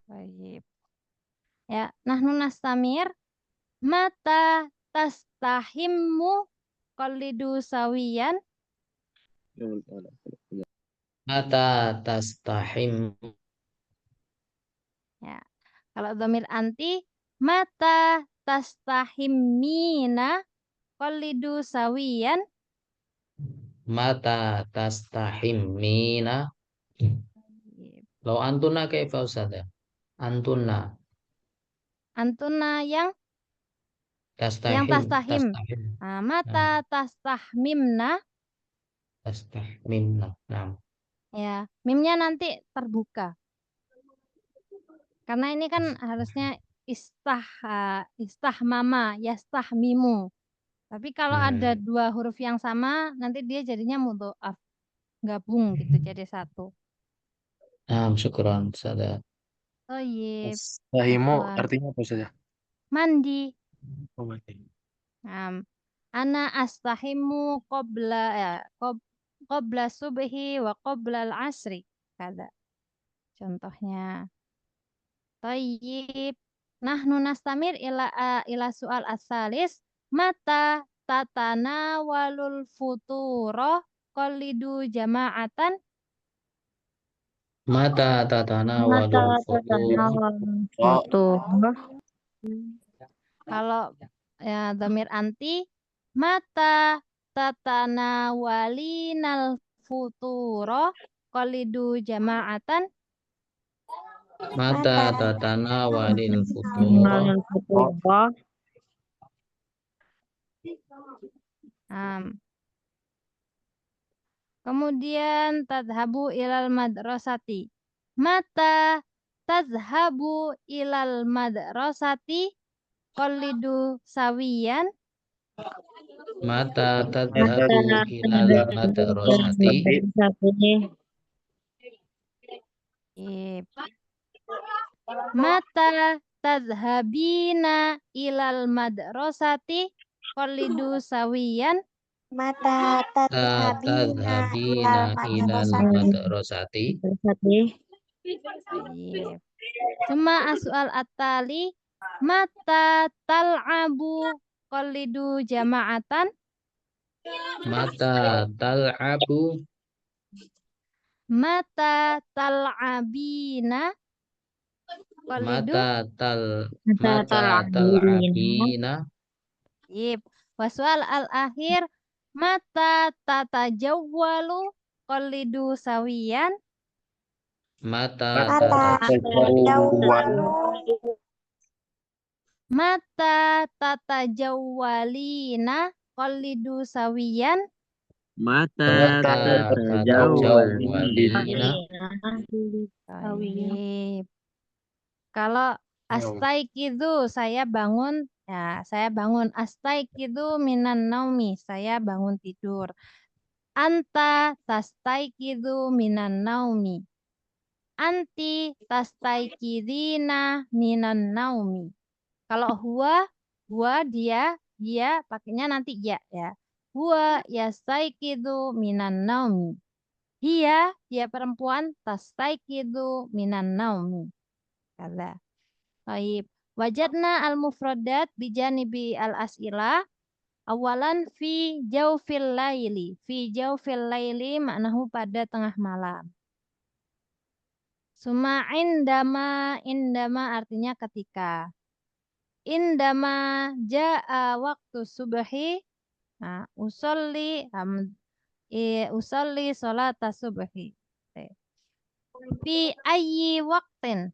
Baik. Ya, nahnu nastamir mata tastahimmu qalidu sawiyan. Mata tastahim. Ya. Kalau dhamir anti mata tastahimmina qalidu sawiyan. Mata tastahimmina. Lau antuna kaifa ustadzah? Antuna. Antuna yang Tastahim. tastahim. Tastahim. Nah, Nah, mata tastahmimna. tastahmimna. Nah. Ya, mimnya nanti terbuka. Karena ini kan harusnya istahmama, yastahmimu. Tapi kalau ada dua huruf yang sama, nanti dia jadinya mudhoaf. Gabung gitu jadi satu. Nah, syukran ustadzah. Thayyib. Astahimu Afwan. artinya apa saja? Mandi. Oh, mati. Ana astahimu qabla subhi wa qabla al-asri. Kada. Contohnya. Thayyib. Nahnu nastamir ila soal asalis. Mata tatana walul futuro qalidu jama'atan. Mata tatana Mata walul tatana futur. foto. Kalau ya dhamir anti mata tatana walinal futuro qalidu jama'atan. Mata tatana walil futuro. Foto. Kemudian tadhabu ilal madrasati. Mata tadhabu ilal madrasati qalidu sawiyan. Mata Mata tadhabu ilal madrasati. Ip. Mata tadhabina ilal madrasati qalidu sawiyan. Mata tadhabina ilal Tadhabina ilal madrasati. madrasati. Ip. Suma as'al at-tali mata tal'abu qalidu jama'atan. Mata tal'abu. Mata tal'abina qalidu. Mata tal'abina. Ip. Waswal al-akhir mata tatajawwalu qalidu sawiyan. Mata Tatajawwalu. Mata tatajawwalina qalidu sawiyan. Mata tatajawwalina. Baik. Kalau astaiqidu saya bangun, ya saya bangun. Astaiqidu minan naumi, saya bangun tidur. Anta tastaiqidu minan naumi. Anti tastaikidina minan naumi. Kalau huwa dia pakainya nanti ya. Huwa yastaiqidu minan naumi. Dia perempuan tastaiqidu minan naumi. Kala. Baik. Wajadna al-mufradat bijanibi al-as'ilah. Awalan fi jaufil laili. Fi jaufil laili maknahu pada tengah malam. Suma indama artinya ketika. Indama ja'a waktu subhi. Nah, usolli sholata subhi. Fi ayyi waktin.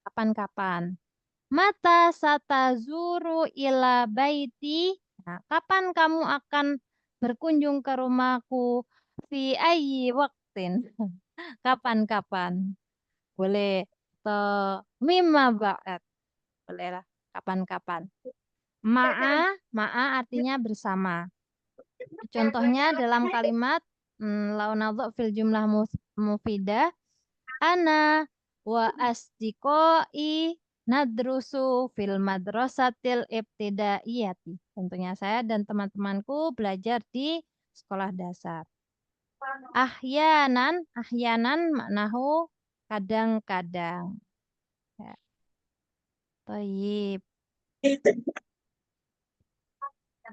Kapan-kapan. Mata satazuru ila baiti. Nah, kapan kamu akan berkunjung ke rumahku? Fi ayyi waktin. Kapan-kapan. Boleh mimma ba'at. Boleh lah. Kapan-kapan. Ma'a artinya bersama. Contohnya dalam kalimat lau nadha fil jumlah mufidah. Ana wa asdiqai nadrusu fil madrasatil ibtidaiyati. Tentunya saya dan teman-temanku belajar di sekolah dasar. ahyanan maknahu kadang-kadang. Ya. Tayyib.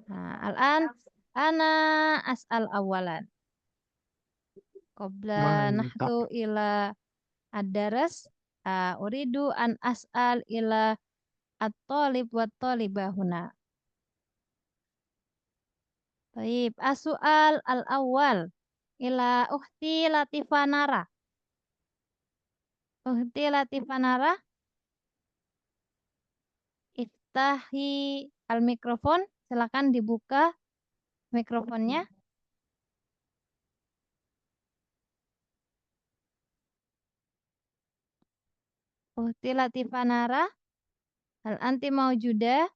Nah, al-an ana as'al awalan. Qabla Mantap. nahdu ila ad-daras uridu an as'al ila at-talib wa talibah huna. Tayyib, as-su'al al-awwal ila ukhti Latifanara. Ukhti Latifanara, iftahi al-mikrofon, silakan dibuka mikrofonnya. Ukhti Latifanara, hal anti maujudah?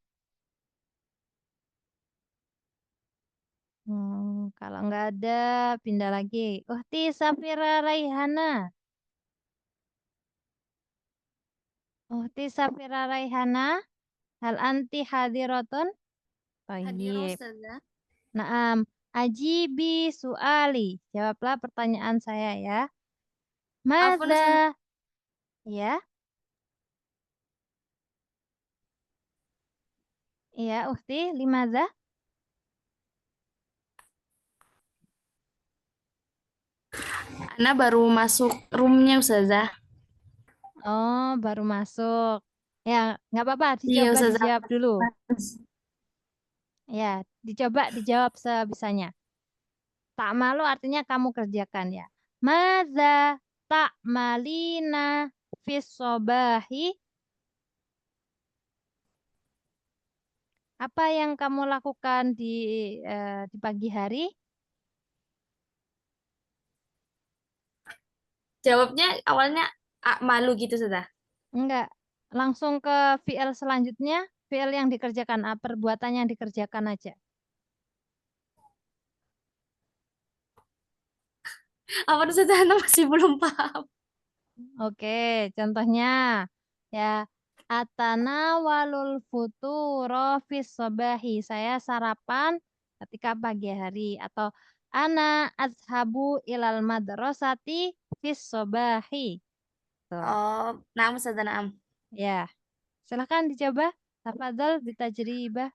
Kalau nggak ada, pindah lagi. Ukhti Safira Raihana. Ukhti Safira Raihana, hal anti hadiratun? Hadirah Tayyib. Ustazah. Naam, ajibi suali. Jawablah pertanyaan saya ya. Afwan Ustazah. Mada? Ya. Iya, ukhti, limadha? Ana baru masuk roomnya Ustazah. Oh, baru masuk. Ya, nggak apa-apa, Iya Ustazah. dijawab dulu. Ya, dijawab sebisanya. Tak malu artinya kamu kerjakan ya. Madza ta'malina fis sobahi? Apa yang kamu lakukan di pagi hari? Jawabnya awalnya malu gitu Ustazah. Enggak, langsung ke fi'il selanjutnya, fi'il yang dikerjakan, perbuatan yang dikerjakan aja. Apa Ustazah? Ana masih belum paham. Oke, contohnya ya atana walul futuro fis sobahi. Saya sarapan ketika pagi hari atau ana azhabu ilal madrasati fis sobahi. Tuh. Oh, naam Ustazah, naam. Ya, silahkan dicoba. Tafadhol ditajribah.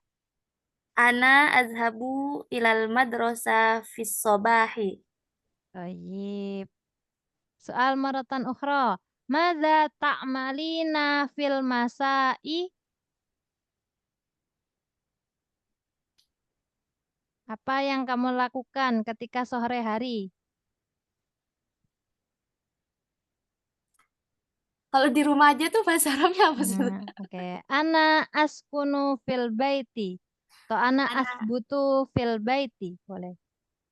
Ana azhabu ilal madrasah fis sobahi. Baik. Soal maratan ukhra. Madza ta'malina fil masai? Apa yang kamu lakukan ketika sore hari? Kalau di rumah aja tuh bahasa Arabnya apa Ustazah? Oke. Ana askunu fil baiti. Atau ana asbutu fil baiti. Boleh.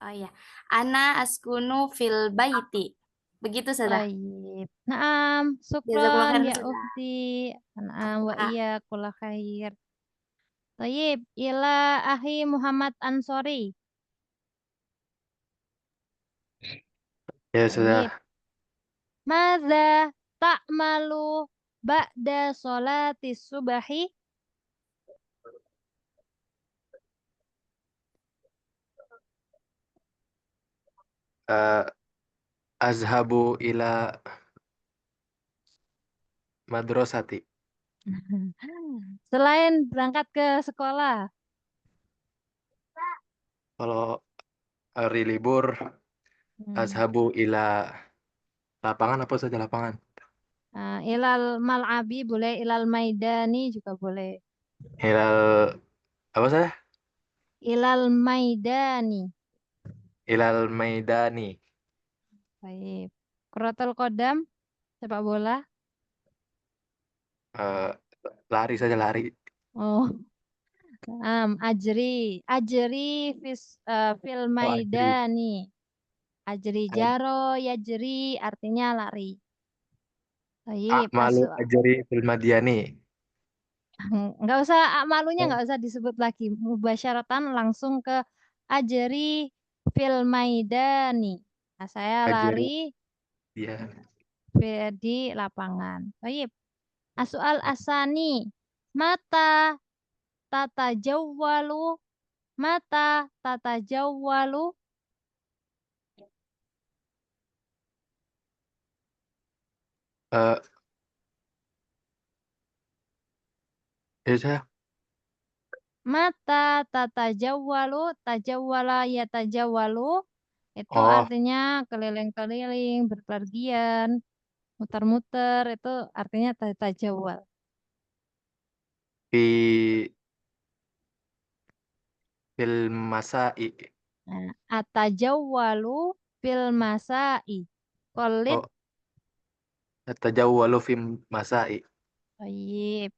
Oh iya. Ana askunu fil baiti. Begitu Ustazah. Baik. Naam. Jazakallah Syukron khairan ya Ustazah. ukhti. Naam wa Ah, iya kula khair. Tayyib. Ila ahi Muhammad Ansori. Ya Tayyib. sudah. Madza ta'malu ba'da sholati subahi? Eh, azhabu ila madrasati. Selain berangkat ke sekolah. Kalau hari libur, azhabu ila lapangan apa saja lapangan? Ilal mal'abi boleh, ilal maidani juga boleh. Hilal apa saja? Ilal maidani. Ilal maidani. Baik. Kuratul kodam, sepak bola. Eh, lari saja lari. Oh, ajri fil Oh, ajri. maidani. Ajri jaro, yajri artinya lari. Baik, Malu ajri fil madiani. nggak usah malunya nggak usah disebut lagi. Mubasyaratan langsung ke ajri fil maidani. Nah, saya Ajri. lari Ya. di lapangan. Baik. As-soal asani. Mata tata jawwalu. Mata tata jawwalu. Eh, ya saya. Mata tatajawwalu, tajawwala ya tajawwalu. Itu Oh, artinya keliling-keliling, berpergian, muter-muter. Itu artinya tatajawwal. fi fil masai. Nah, atajawwalu fil masai. Qalit. Oh, tajawwalu fi masai. Baik.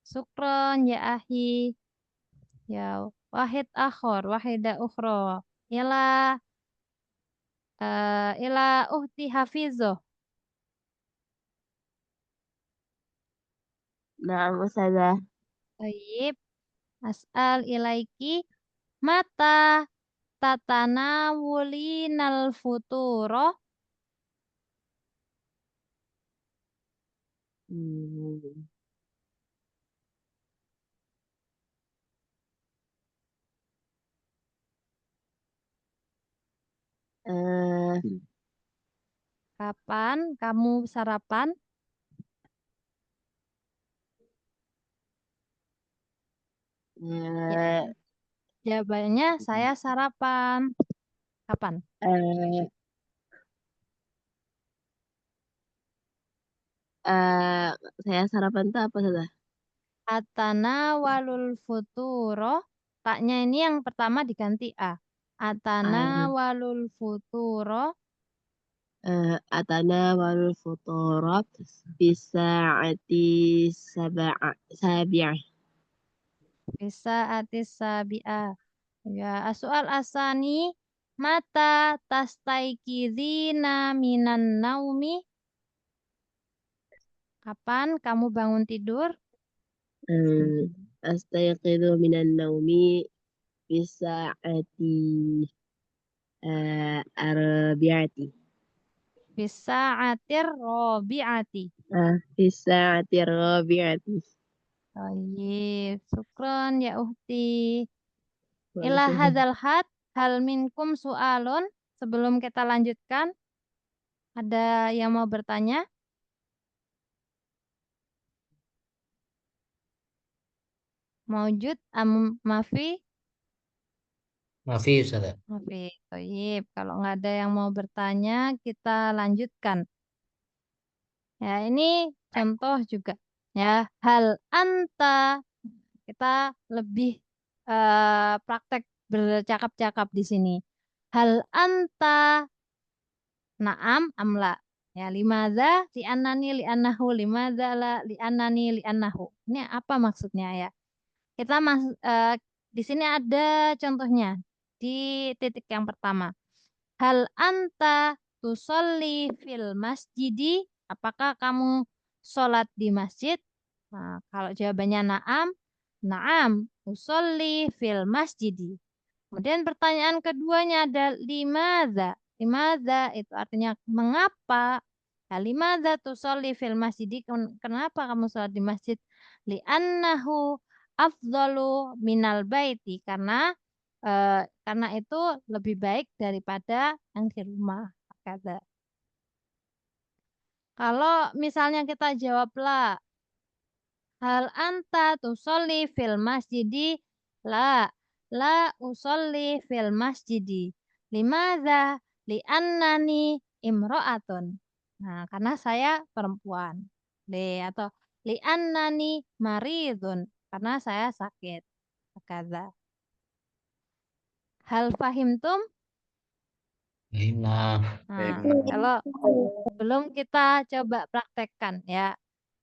Sukron ya ahi. Ya wahid akhor, wahida ukhro. Ila uhti hafizoh. Nah, Ustazah. Baik. As'al ilaiki. Mata tatanawulinal futuro. Hmm. Eh, Kapan kamu sarapan? Ya, eh, jawabannya saya sarapan. Kapan? eh, eh, saya sarapan tuh apa Ustazah? Atanawalul futuro. Taknya ini yang pertama diganti A. Eh, Atanawalul futuro. Atana walul futurat bisa ati sabi'ah. Bisa atis sabi'a. Ya, soal asani. Mata tastaikidina minan naumi. Kapan kamu bangun tidur? Astayqidu minan naumi bisa ati arbi'ati. Bisa atir robi'ati. Bisa ati rabi'ati. Baik, syukron ya uhti. Ila hadzal had, hal minkum su'alun. Sebelum kita lanjutkan, ada yang mau bertanya? Maujud mafi? Mafi Ustazah. Mafi, baik. Kalau nggak ada yang mau bertanya, kita lanjutkan. Ya, ini contoh juga. Ya, hal anta. Kita lebih praktek bercakap-cakap di sini. Hal anta na'am amla. Ya, limadza li'annani li'annahu limadza la li'annani li'annahu. Ini apa maksudnya ya? Kita di sini ada contohnya di titik yang pertama. Hal anta tusolli fil masjidi? Apakah kamu sholat di masjid? Nah, kalau jawabannya na'am, na'am, usolli fil masjidi. Kemudian pertanyaan keduanya ada limadza. Limadza itu artinya mengapa? Ya, limadza tusolli fil masjidi? Kenapa kamu sholat di masjid? Li'annahu afdalu minal baiti. Karena itu lebih baik daripada yang di rumah. Kata. Kalau misalnya kita jawablah hal anta tusolli fil masjidi? La usolli fil masjidi. Limadza? Li'annani imro'atun. Nah, karena saya perempuan. Atau li'annani maridun. Karena saya sakit. Kata. Hal fahimtum? Nah, Nah, kalau belum kita coba praktekkan ya.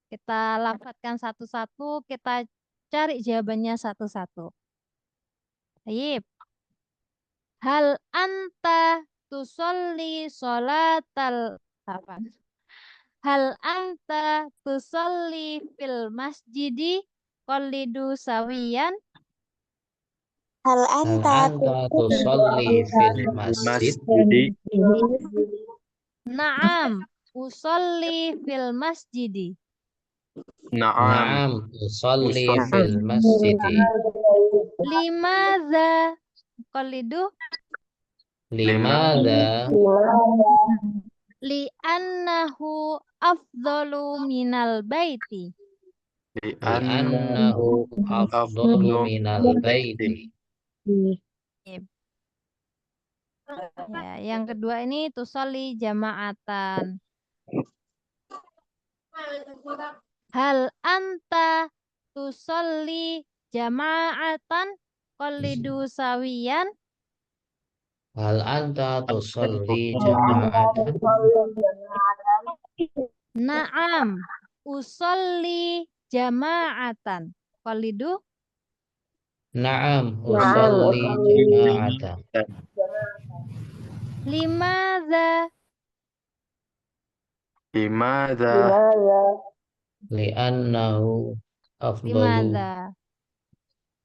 Kita lafadzkan satu-satu, kita cari jawabannya satu-satu. Baik. Hal anta tusolli sholatal apa? Hal anta tusolli fil masjidi qolidu sawiyan? Hal hal anta anta tusolli fil masjid? jadi Naam, usolli fil masjidi. naam Naam, usolli usolli fil masjidi. Limadza qolidu? lima Limadza? Li'annahu afdalu minal baiti. Li'annahu afdalu minal baiti. Ya, yang kedua ini tusolli jama'atan. Hal anta tusolli jama'atan qalidu sawiyan. Hal anta tusalli jama'atan? Naam, usolli jama'atan. Qalidu Na'am, usalli jama'atan. limadza Limadza Li'annahu afdalu. limadza.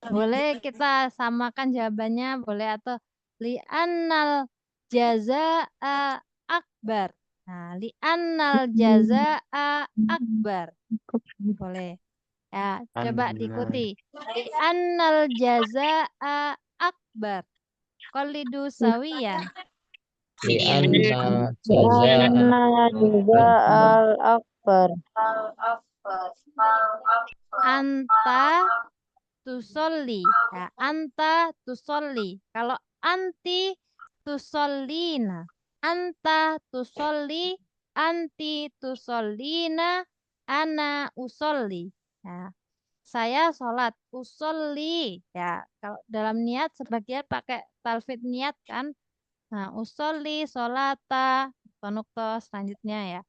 Boleh kita samakan jawabannya, boleh, atau li'annal jazaa'a akbar. Nah, li'annal jazaa'a akbar. Boleh. Ya, coba diikuti. Li'annal jazaa'a akbar. Qalidu sawiyan. Li'anna jaza'an akbar. Anta tusolli. Ya, anta tusolli. Kalau anti tusollina. Anta tusolli, anti tusollina, ana usolli. Ya, saya sholat, usolli. Ya, kalau dalam niat sebagian pakai talfid niat kan. Nah, usolli, sholata, tonukto selanjutnya ya.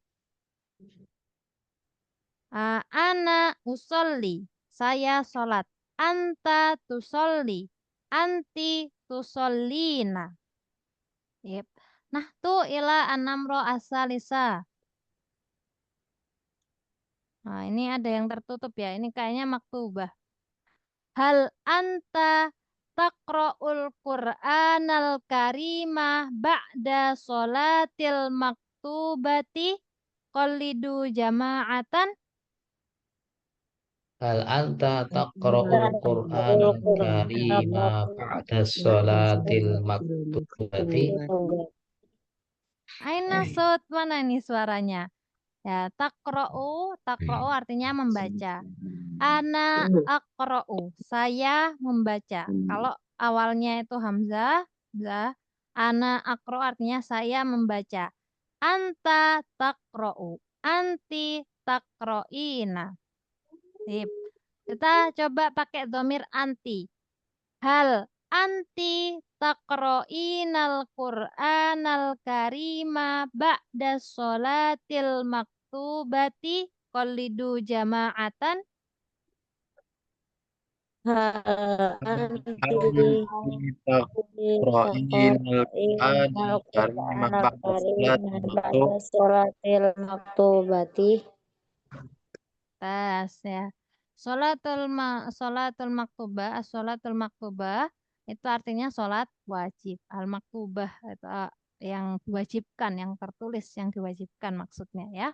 Ana usolli, saya sholat. Anta tusolli, anti tusollina. Yep. Nah, tuh ila anamro asalisa. Nah, ini ada yang tertutup ya. Ini kayaknya maktubah. Hal anta taqra'ul Qur'anal karimah ba'da sholatil maktubati qalidu jama'atan. Hal anta taqra'ul Qur'anal karima ba'da sholatil maktubati. Aina saut, mana ini suaranya? Ya, taqra'u artinya membaca. Ana aqra'u, saya membaca. Kalau awalnya itu hamzah, ana aqra'u artinya saya membaca. Anta taqra'u, anti taqra'ina. Sip. Kita coba pakai domir anti. Hal anti taqra'inal Qur'anal karima ba'da sholatil maktubati qalidu jama'atan. Tas ya. Sholatul maktubah itu artinya sholat wajib. Al maktubah itu yang diwajibkan, yang tertulis, yang diwajibkan maksudnya ya.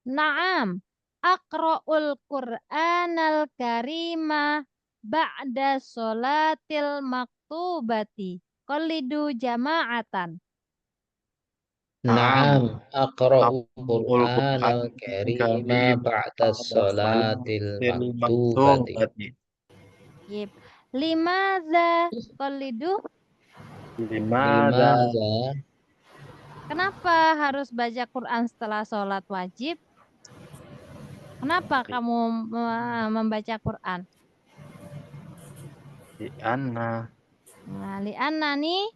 Naam, aqra'ul Qur'anal karima ba'da sholatil maktubati qalidu jama'atan. Na'am, aqra'ul Qur'anal karima ba'da sholatil maktubati. Yip. Limadza qalidu? Limadza? Kenapa harus baca Quran setelah sholat wajib? Kenapa kamu membaca Quran? Li'anna. Nah, li'anna nih,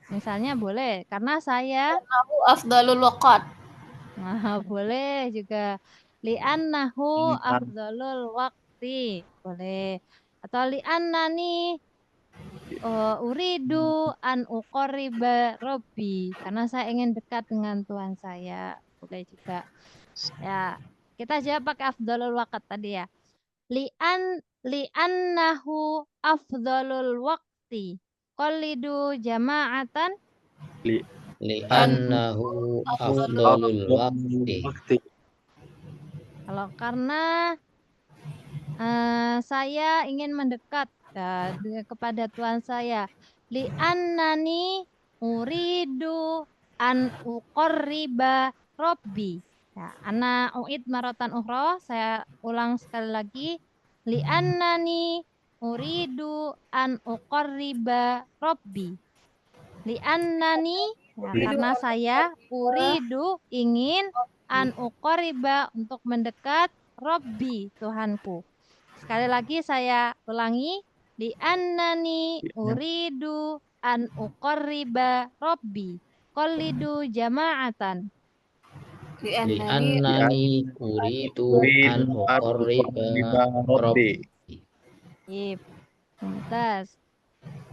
misalnya boleh, karena saya. Afdalul waqat. Nah, boleh juga. Li'annahu afdalul waqti. Boleh. Atau li'anna nih, uridu an uqorriba robbi. Karena saya ingin dekat dengan Tuhan saya. Boleh juga. Ya, kita jawab pakai afdalul waqt tadi ya. Li'annahu afdalul waqti. Qalidu jama'atan. Li'annahu afdalul waqti. Kalau karena saya ingin mendekat kepada Tuhan saya. Li'annani uridu an uqorriba robbi. Ya, ana uid maratan ukhra, saya ulang sekali lagi. Li'annani uridu an uqarriba rabbi. Li'annani, ya, karena saya uridu ingin an uqarriba untuk mendekat rabbi Tuhanku. Sekali lagi saya ulangi. Li'annani uridu an uqarriba rabbi. Qalidu jama'atan. Li'annani uridu an uqarriba rabbi. Ip, mumtaz.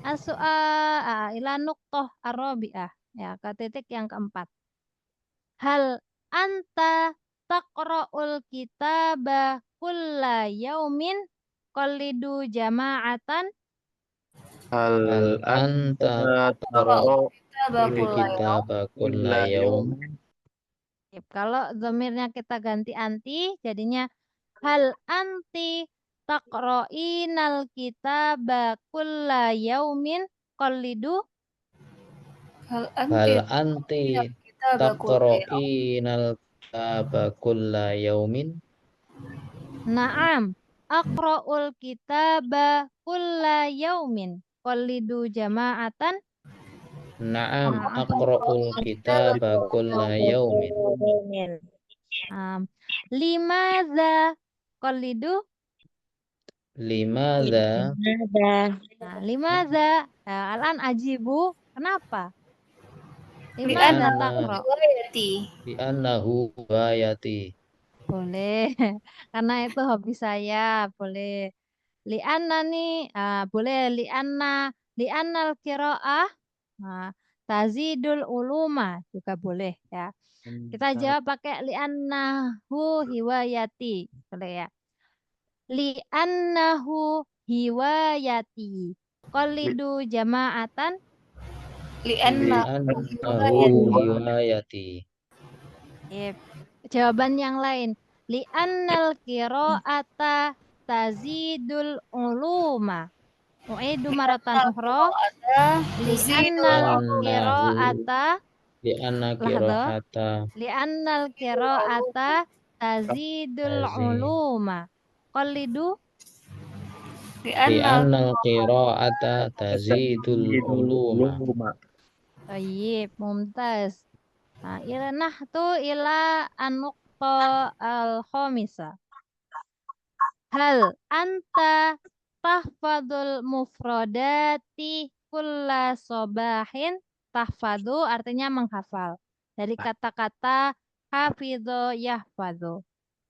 As-su'al ila nuqtah ar-rabi'ah. Ya, ke titik yang keempat. Hal anta taqra'ul kitaba kulla yaumin qalidu jama'atan. Hal anta taqra'ul kitaba kulla yaum. Kalau zamirnya kita ganti anti, jadinya hal anti taqra'inal kitaba kulla yaumin qalidu. Hal Hal anti anti taqra'inal kitaba kulla yaumin. Naam, aqra'ul kitaba kulla yaumin qalidu jama'atan. Na'am aqra'ul kitaba kulla yaumin. Limadza qalidu. Limadza Nah, limadza alan ajibu, kenapa? Limadza taqra. li'annahu bayati. Boleh, karena itu hobi saya. Boleh. Li'anna nih, boleh li'annal qiraah tazidul uluma juga boleh ya. Kita jawab pakai li'annahu hiwayati. Boleh ya. Li'annahu hiwayati. Qalidu jama'atan. Li'annahu hiwayati. Jawaban yang lain. Li'annal qira'ata tazidul uluma. U'idu maratan ukhra. Li'annal qira'ata Li'anna qira'ata li'annal qira'ata tazidul uluma. Qalidu. li'annal qira'ata tazidul uluma. Baik, mumtaz. Nah, ila an-nuqta al-khamisah. Hal anta tahfadul mufradati kulla sobahin. Tahfadu artinya menghafal. Dari kata-kata hafidho yahfadhu.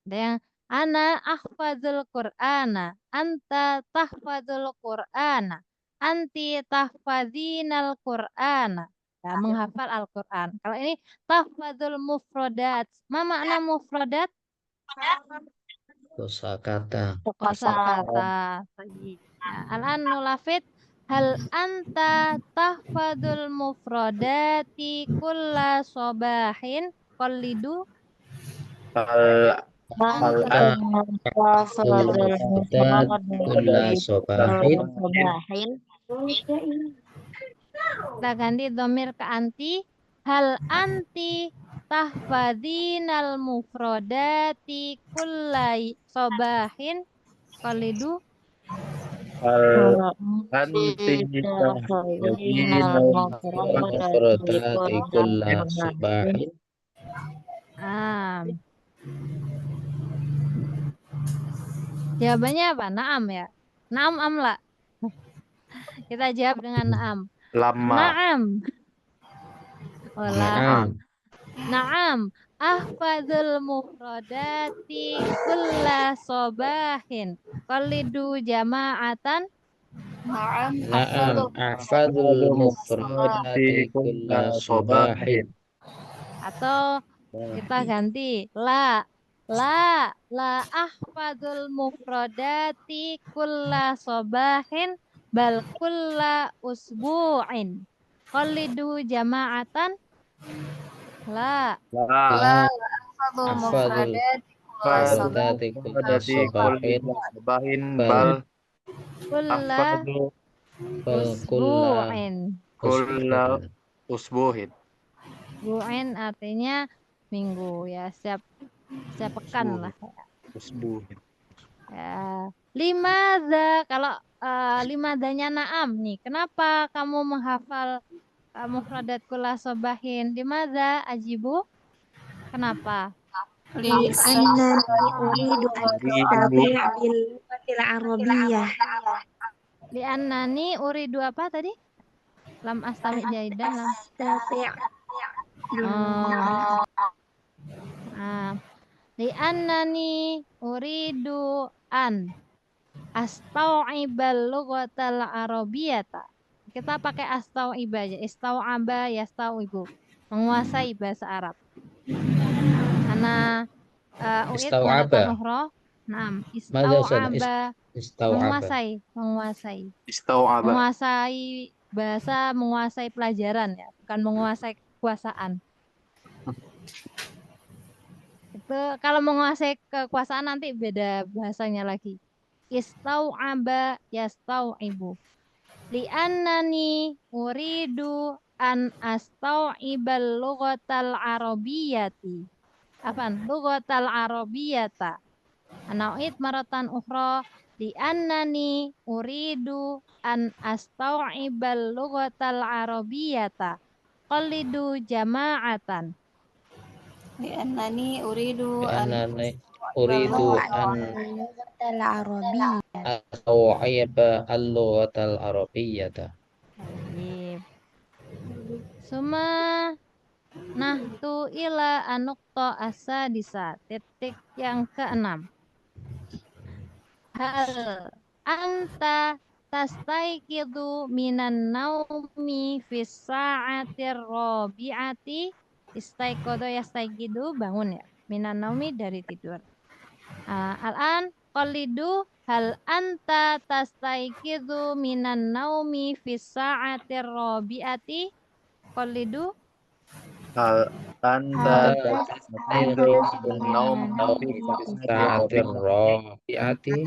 Ada yang ana ahfadzul qur'ana. Anta tahfadzul qur'ana. Anti tahfadzinal qur'ana. Ya, menghafal Al-Quran. Kalau ini tahfadzul mufradat. Ma makna mufradat? Kosakata. Kosakata. Ya, al-an nulafid. Hal anta tahfadzul mufradati kulla sobahin qalidu. Anta tahfadzul mufradat kulla sobahin. Kita ganti domir ke anti. Hal anti tahfadzinal mufradati kullai sobahin qalidu. Anti Mufradati kulla sobahin. Jawabannya apa? Naam ya. Naam amla. Kita jawab dengan naam. lama. Naam. Naam. Naam. Ahfadzul mufradati kulla sobahin. Qalidu jama'atan. Naam. Ahfadzul mufradati kulla sobahin. Atau kita ganti la ahfadzul mufradati kulla sobahin bal kulla usbu'in. Qalidu jama'atan. La ahfadzul mufradati kulla sobahin bal kulla usbu'in. usbuhin. Usbu'in artinya minggu ya. Siap sepekan lah. Usbu. Ya. Limadza, kalau limadanya Naam nih. Kenapa kamu menghafal mufradat kula sobahin? Limadza ajibu? Kenapa? لأنني أريد أن أستطيع باللغة العربية. Li'annani uridu apa tadi? Lam astami jaidan lam. أستطيع Oh. Nah, li'annani uridu an astau'ibal lughatal arabiyyata. Kita pakai astau'iba aja. Istau'aba yastau'ibu. Menguasai bahasa Arab. Ana uid maratan Istau'aba. ukhra. Naam, Mada Ustaz? istau'aba. Istau'aba. Istau'aba. Menguasai bahasa, menguasai pelajaran ya, bukan menguasai kekuasaan. Itu kalau menguasai kekuasaan nanti beda bahasanya lagi. Istau'aba yastau'ibu. Li'annani uridu an astau'ibal lughatal arabiyyati. Apaan? Lughatal arabiyyata. Ana'id maratan ukhra. Li'annani uridu an astau'ibal lughatal arabiyyata. Qalidu jama'atan. لأنني أريد أن Li'annani uridu an اللغة العربية. astau'iba al-lughatal arabiyyata. Baik. Suma nahtu ila anukta asadisa. Titik yang keenam. Hal anta tastaiqidu minan naumi fis sa'atir rabi'ati. Istaiqodo yastaiqidu bangun ya. Minan naumi dari tidur. Al-an qalidu hal anta tastaiqidu minan naumi fis sa'atir rabi'ati. Qalidu Hal anta tastayqidu min naum fi Sa'atir sa'atin rabi'ati.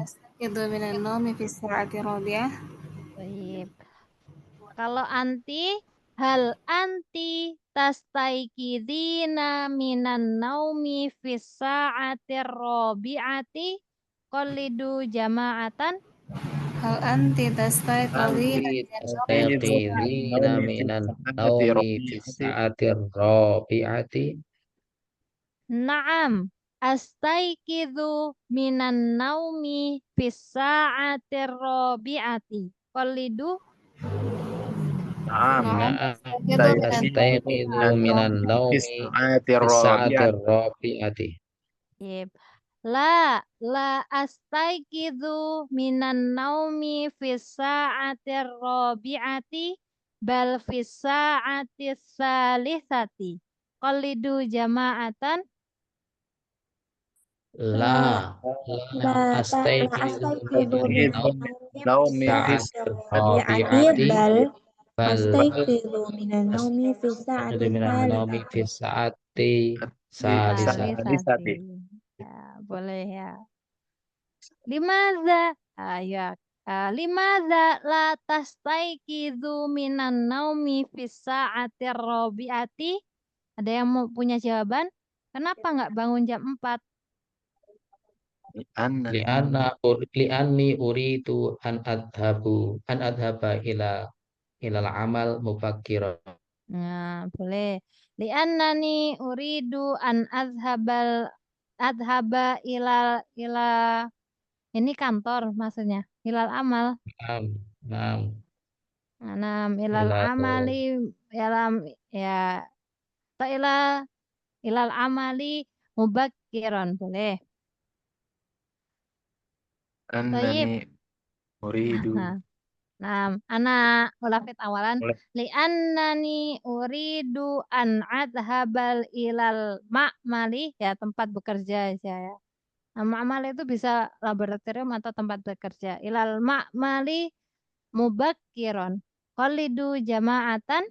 أستيقظ من النوم في الساعة الرابعة. Baik. Kalau hal anti tastaikidina minan naumi fis sa'atir rabi'ati qalidu jama'atan. هل أنت تستيقظين Anti tastayqidu tastayqidina minan naumi fi sa'atir rabi'ati. Naam, astaikidu minan naumi fis sa'atir rabi'ati qalidu. Naam. Na'am. أستيقظ Tastayqidu minan fi naumi sa'atir fi sa'atir rabi'ah. rabi'ati. Yep. La astaikidu minan naumi fis sa'atir rabi'ati bal fis sa'atis salisati. Qalidu jama'atan. La لا astayqidu أستيقظ minan من naumi النوم في Naumi fi الساعة الرابعة rabi'ati بل bal أستيقظ من النوم في الساعة astayqidu minan naumi الثالثة. fi sa'ati salisati. salisati. Ya, boleh ya. Limadza? Ya. Limadza la tastaikidu minan naumi fis sa'atir rabi'ati? Ada yang mau punya jawaban? Kenapa nggak bangun jam 4? Li'anni uridu an adhaba ilal amal mubakkiran. Nah, boleh. Li'annani uridu an adhaba ila ini kantor maksudnya. Ilal amal. Naam, naam. Nah, ilal amali ilam ya atau ilal amali mubakkiran boleh. Taib. Annani uridu. Nah, anak ulafit awalan Boleh. li'annani uridu an adhabal ilal ma'mali ya tempat bekerja aja ya. Nah, ma'mal itu bisa laboratorium atau tempat bekerja. Ilal ma'mali mubakkiron. Qalidu jama'atan.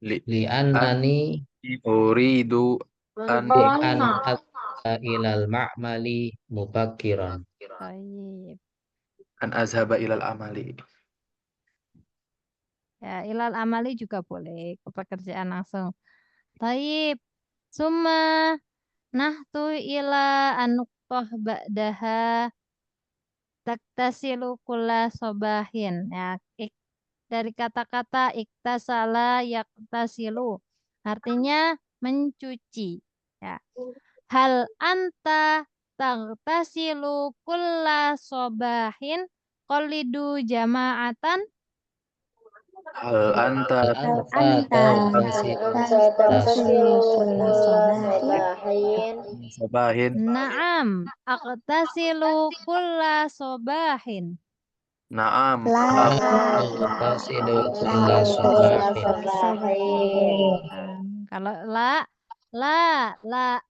Li'annani Uridu an li'an adhaba ilal ma'mali mubakkiran. Taib. azhaba ilal amali. Ya, ilal amali juga boleh ke pekerjaan langsung. Taib. Summa Nahtu ila an-nuqtah ba'daha taktasilu kulla sobahin. Ya, dari kata-kata iktasala yaktasilu. Artinya mencuci. Ya. Hal anta tagtasilu kulla sobahin qolidu jama'atan. Hal anta Hal Anta anta tagtasilu kulla sobahin. sabahin. Na'am, aqtasilu kulla sobahin. Naam. La Tasilu kulla tagtasilu subahin. kulla sobahin. Kalau la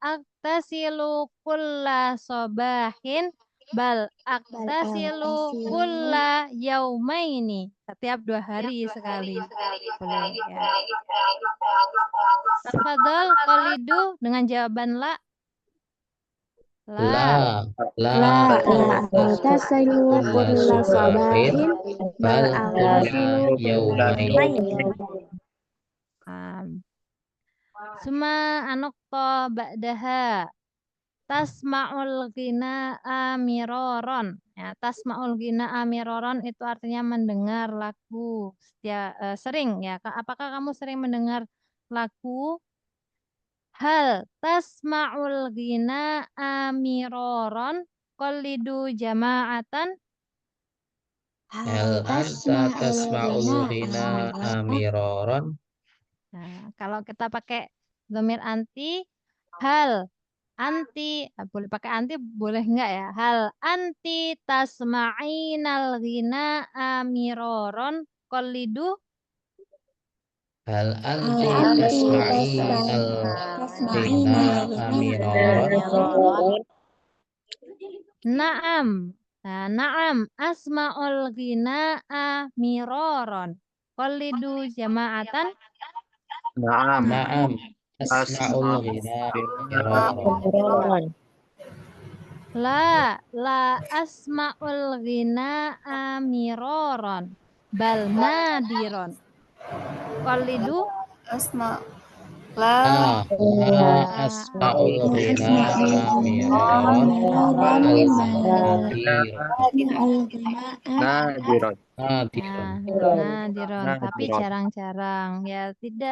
aktasilu kulla sobahin bal aktasilu aktasilu kulla yaumaini. Setiap 2 hari sekali. Boleh ya. Tafadhol qalidu dengan jawaban la. La La aktasilu kulla kulla subahin sobahin bal bal kulla aktasilu kulla yaumain. yaumain. Suma anukta ba'daha tasma'ul ghina'a miroron. Ya, tasma'ul ghina'a miroron itu artinya mendengar lagu sering ya. Apakah kamu sering mendengar lagu? Hal tasma'ul ghina'a miroron qolidu jama'atan. Hal anta tasma'ul ghina'a miraran. Nah, kalau kita pakai dhamir anti, hal anti, boleh pakai anti, boleh enggak ya? Hal anti tasma'inal ghina'a miroron qolidu. Hal anti tasma'inal ghina'a miraran. Naam. Nah, naam asma'ul ghina'a miroron qolidu jama'atan. Naam. Na'am asma'ul ghina'a miraran. La asma'ul ghina'a miroron bal nadiron. Qalidu Asma. La asma'ul ghina'a miraran. Nadiron. Nadiron, tapi Nadiron. jarang-jarang. Ya,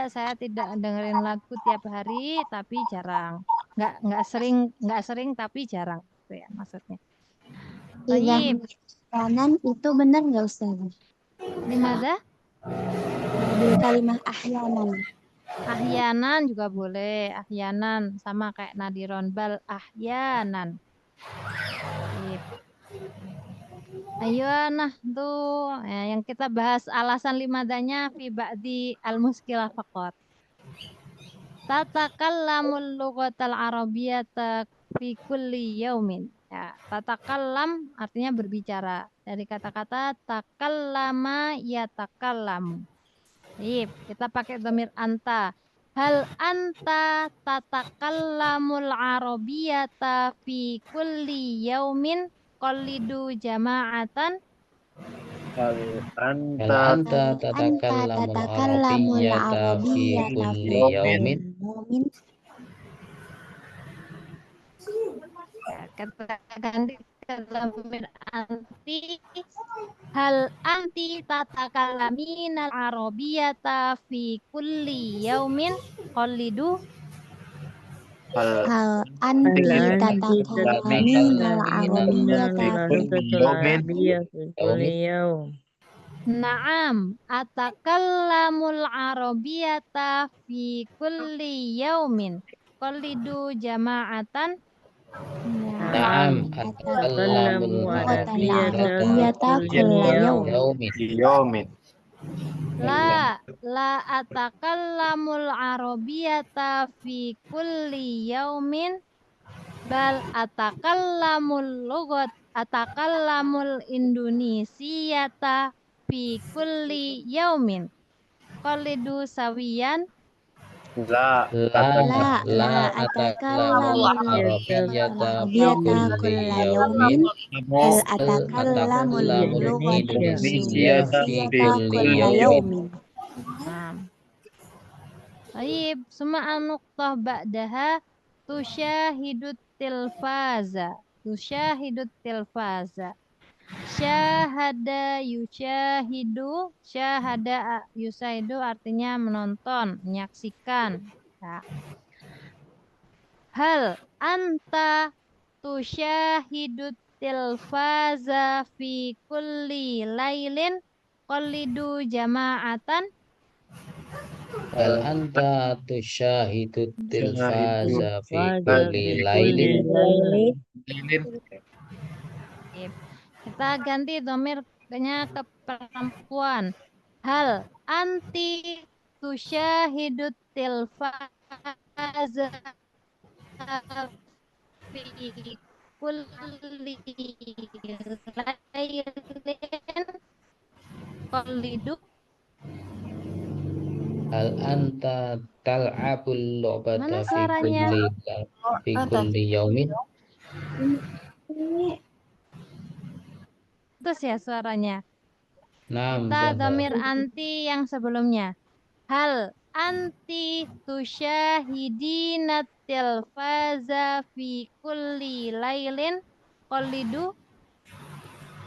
saya tidak dengerin lagu tiap hari, tapi jarang. Nggak sering tapi jarang. Itu ya maksudnya. Baik. Kanan itu benar nggak Ustaz? Limada? Bil kalimah ahyanan. Ahyanan juga boleh. Ahyanan sama kayak nadiron bal ahyanan. Sip. Ayo nah tuh yang kita bahas alasan limadanya fi ba'di al-muskilah faqat. Tatakallamul lughatal arabiyyata fi kulli yaumin. Ya, tatakallam artinya berbicara. Dari kata-kata takallama yatakallamu. Baik, kita pakai dhamir anta. Hal anta tatakallamul arabiyyata fi kulli yaumin qolidu jama'atan. Hal Hal anta anta tatakallamul arabiyyata fi kulli yaumin. Ya, kita ganti ke dhamir anti. Hal anti tatakallaminal arabiyyata fi kulli yaumin qolidu. hal anti tatakallaminal arabiyyata fi kulli yaumin. Naam, atakallamul arabiyyata fi kulli yaumin. Qolidu jama'atan. Na'am atakallamul arabiyyata kulla yaumin. Yaumin. La atakallamul arabiyyata fi kulli yaumin bal atakallamul indonesiata fi kulli yaumin. Qolidu sawiyan. La atakallamul arabiyyata fi kulli yaumin. atakallamul Indonesia fi kulli yaumin. Baik, suma an-nuqtah ba'daha tusyahidut tilfaza. Tusyahidut tilfaza. Syahada yusyahidu. Syahada yusyahidu artinya menonton, menyaksikan. Ya. Hal anta tusyahidut tilfaza fi kulli lailin qalidu jama'atan. Hal anta tusyahidu tilfaza fi Faza kulli fi lailin. lailin. Kita ganti domirnya ke perempuan. Hal anti tusyahidut tilfaza fi kulli lailin qalidu. Hal anta tal'abul lu'bata Mana fi suaranya? kulli yaumin. Terus ya suaranya. Naam, Kita Zahra. domir anti yang sebelumnya. Hal anti tusyahidina tilfaza fi kulli lailin qalidu.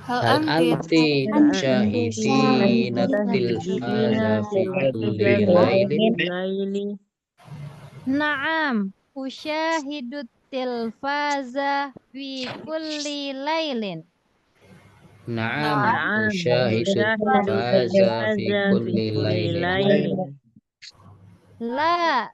Hal anti tusyahidina tilfaza fi kulli lailin. Laili. Naam, usyahidut tilfaza fi kulli lailin. Naam, usyahidu tilfaza fi kulli lailin. La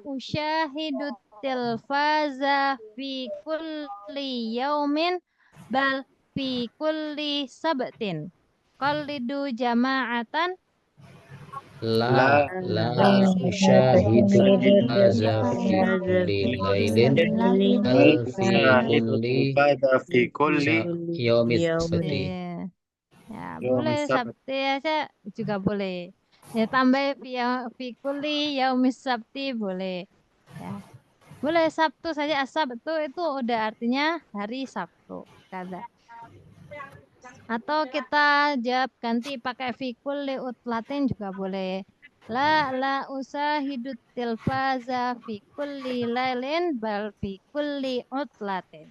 usyahidut tilfaza fi kulli yaumin bal fi kulli sabtin. Qalidu jama'atan. La usyahidu tilfaza fi kulli lailin. Bal fi kulli fi kulli yaumit sabti. Ya, Yaum boleh Sabt. sabti aja juga boleh. Ya tambah fi kulli yaumis sabti boleh. Ya. Boleh Sabtu saja, Sabtu itu udah artinya hari Sabtu. Kada. Atau kita jawab ganti pakai fi kulli utlatin juga boleh. La usahidut tilfaza fi kulli lailin bal fi kulli utlatin.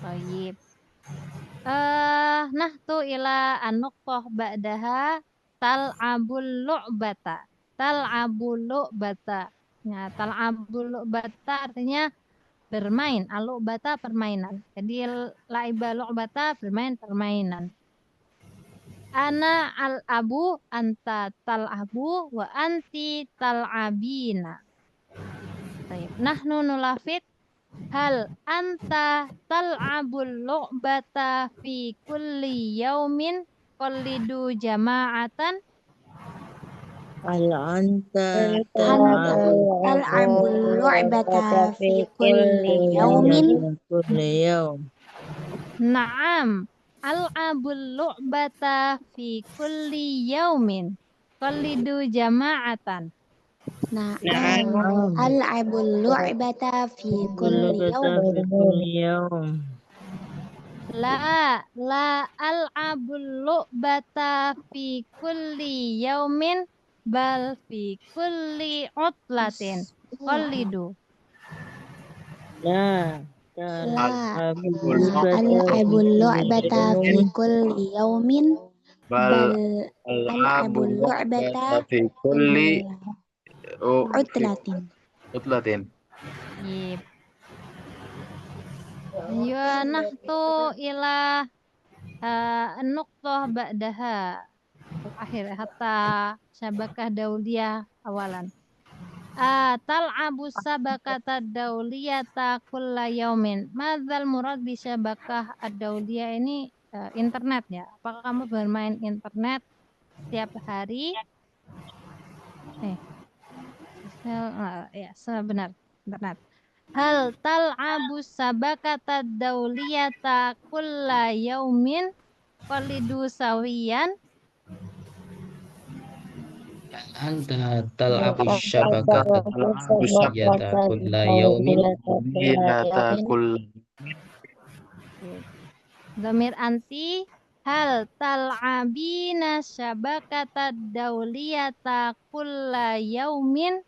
Baik. Nah tu ila an-nuqtah ba'daha tal'abul lu'bata. Tal'abul lu'bata. Nah, tal'abul lu'bata artinya bermain. Al-lu'bata permainan. Jadi la'iba lu'bata bermain permainan. Ana al-abu anta tal'abu wa anti tal'abina. Baik. Nahnu nulafit. Hal anta tal'abul lu'bata fi kulli yaumin qalidu jama'atan. Hal anta tal'abul lu'bata fi kulli yaumin. kulli yaum. Naam, al'abul lu'bata fi kulli yaumin qalidu jama'atan. Na'am. Al'abul lu'bata fi kulli yawm. La al'abul lu'bata fi kulli yaumin bal fi kulli utlatin qalidu. La al'abul lu'bata fi kulli yawmin bal al'abul lu'bata fi kulli utlatin. Yip. Ya nahtu ila nuqtah ba'daha akhir hatta syabakah dauliyah awalan. Tal'abu sabakata dauliyata kulla yaumin. Madzal murad bi syabakah ad-dauliyah ini internet ya. Apakah kamu bermain internet setiap hari? Ya, benar, internet. Hal tal'abu sabakata dauliyata kulla yaumin qalidu sawiyan. Anta tal'abu syabakata kulla yaumin. Dhamir anti. Hal tal'abina syabakata dauliyata kulla yaumin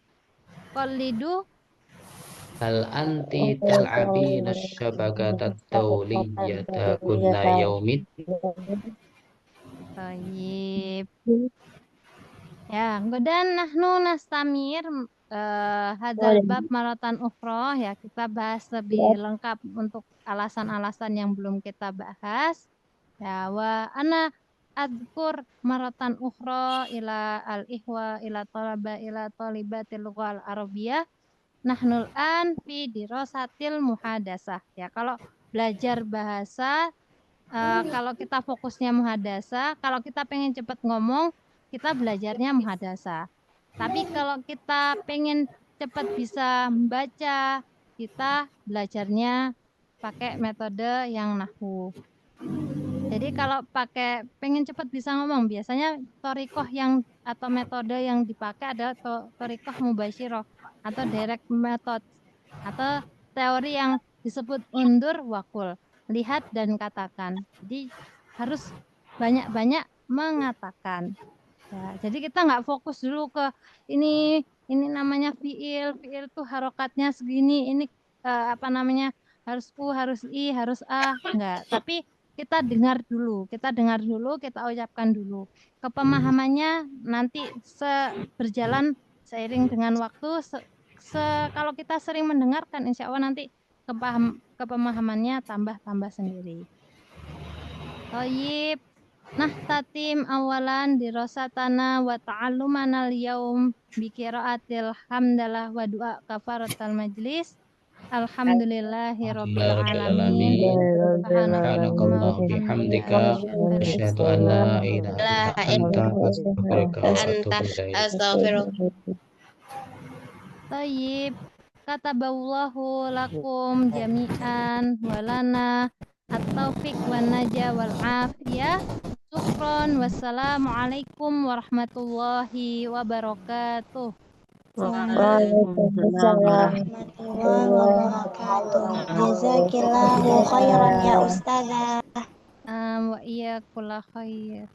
qalidu. Hal anti tal'abina syabakata tawliyata kulla yaumin. Baik. Ya, kemudian nahnu nastamir hadzal bab maratan ukhra, ya kita bahas lebih lengkap untuk alasan-alasan yang belum kita bahas. Ya, wa ana adzkur maratan ukhra ila al-ihwa ila talaba ila talibatil lughah al-arabiyyah. Nahnul an fi dirasatil muhadasah. Ya, kalau belajar bahasa kalau kita fokusnya muhadasah, kalau kita pengen cepat ngomong, kita belajarnya muhadasah. Tapi kalau kita pengen cepat bisa membaca, kita belajarnya pakai metode yang nahwu. Jadi kalau pakai pengen cepat bisa ngomong, biasanya torikoh yang atau metode yang dipakai adalah torikoh mubasyiroh atau direct method atau teori yang disebut undur wakul, lihat dan katakan. Jadi harus banyak-banyak mengatakan. Ya, jadi kita nggak fokus dulu ke ini namanya fiil tuh harokatnya segini, ini apa namanya harus harus harus enggak. Tapi kita dengar dulu, kita ucapkan dulu. Kepemahamannya nanti berjalan seiring dengan waktu. Kalau kita sering mendengarkan, insya Allah nanti kepemahamannya tambah sendiri. Toyib. Nah, tatim awalan dirosatana wa ta'allumana al-yaum bikiraatil hamdalah wa du'a kafaratal majlis. Alhamdulillahi rabbil alamin. Subhanakallah bihamdika asyhadu an la ilaha illa anta astaghfiruka wa atubu ilaik. Tayyib. Kataballahu lakum jami'an walana at-taufiq wan najah wal afiyah. Syukron. Wassalamualaikum warahmatullahi wabarakatuh. Waalaikumsalam warahmatullahi wabarakatuh. Jazakillahu khairan ya Ustazah. Wa iyyakulla khair.